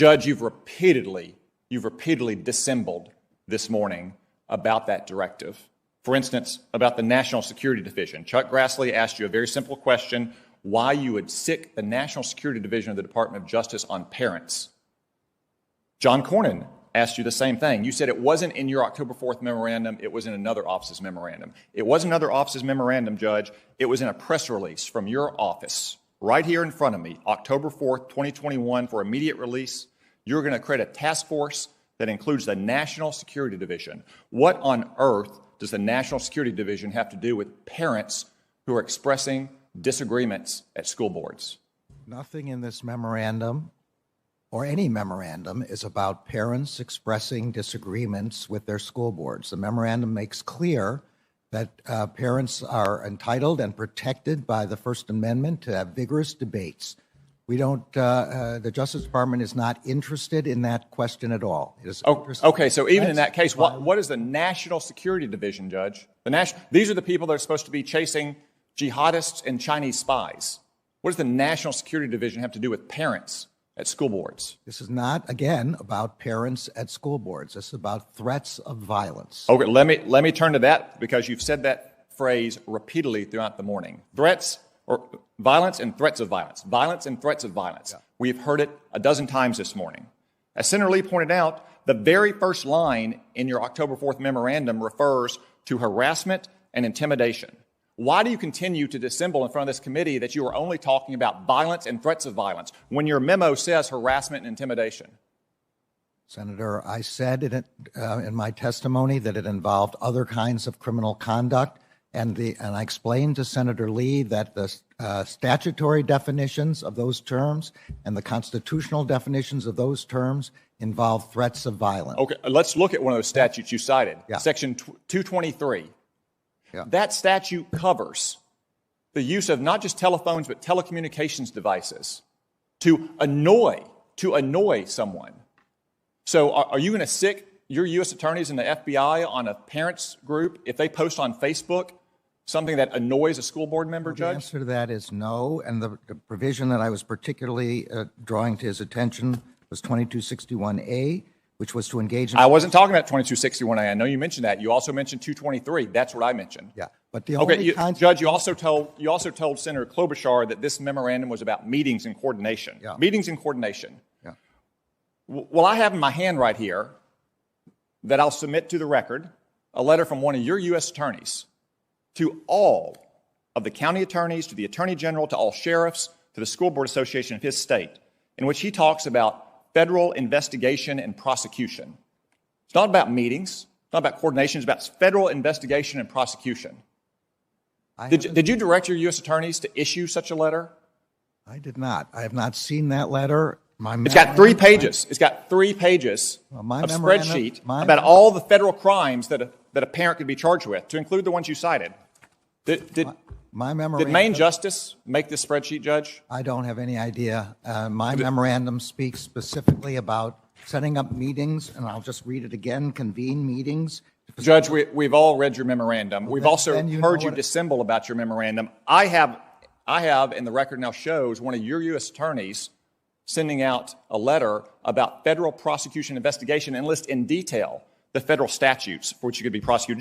Judge, you've repeatedly dissembled this morning about that directive. For instance, about the National Security Division. Chuck Grassley asked you a very simple question, why you would sic the National Security Division of the Department of Justice on parents. John Cornyn asked you the same thing. You said it wasn't in your October 4th memorandum, it was in another office's memorandum. It wasn't another office's memorandum, Judge. It was in a press release from your office, right here in front of me, October 4th, 2021, for immediate release. You're going to create a task force that includes the National Security Division. What on earth does the National Security Division have to do with parents who are expressing disagreements at school boards? Nothing in this memorandum or any memorandum is about parents expressing disagreements with their school boards. The memorandum makes clear that parents are entitled and protected by the First Amendment to have vigorous debates. We don't, the Justice Department is not interested in that question at all. It is okay, so even in that case, what is the National Security Division, Judge? These are the people that are supposed to be chasing jihadists and Chinese spies. What does the National Security Division have to do with parents at school boards? This is not, again, about parents at school boards. This is about threats of violence. Okay, let me turn to that because you've said that phrase repeatedly throughout the morning. Threats or violence and threats of violence. Violence and threats of violence. Yeah. We've heard it a dozen times this morning. As Senator Lee pointed out, the very first line in your October 4th memorandum refers to harassment and intimidation. Why do you continue to dissemble in front of this committee that you are only talking about violence and threats of violence when your memo says harassment and intimidation? Senator, I said in my testimony that it involved other kinds of criminal conduct. And I explained to Senator Lee that the statutory definitions of those terms and the constitutional definitions of those terms involve threats of violence. Okay, let's look at one of those statutes you cited, Section 223. Yeah. That statute covers the use of not just telephones but telecommunications devices to annoy someone. So are you going to sic your U.S. attorneys and the FBI on a parents group if they post on Facebook something that annoys a school board member, Judge? The answer to that is no. And the provision that I was particularly drawing to his attention was 2261A, which was to engage in... I wasn't talking about 2261A. I know you mentioned that. You also mentioned 223. That's what I mentioned. Yeah. But the only Judge, you also told Senator Klobuchar that this memorandum was about meetings and coordination. Yeah. Meetings and coordination. Yeah. Well, I have in my hand right here that I'll submit to the record a letter from one of your U.S. attorneys to all of the county attorneys, to the attorney general, to all sheriffs, to the school board association of his state, in which he talks about federal investigation and prosecution. It's not about meetings, it's not about coordination, it's about federal investigation and prosecution. Did you direct your U.S. attorneys to issue such a letter? I did not. I have not seen that letter. It's got 3 pages. It's got 3 pages of spreadsheet about all the federal crimes that a parent could be charged with, to include the ones you cited. Did Maine Justice make this spreadsheet, Judge? I don't have any idea. My memorandum speaks specifically about setting up meetings, and I'll just read it again, convene meetings. Judge, we've all read your memorandum. We've also heard you dissemble about your memorandum. I have, and the record now shows, one of your U.S. attorneys sending out a letter about federal prosecution investigation and list in detail the federal statutes for which you could be prosecuted.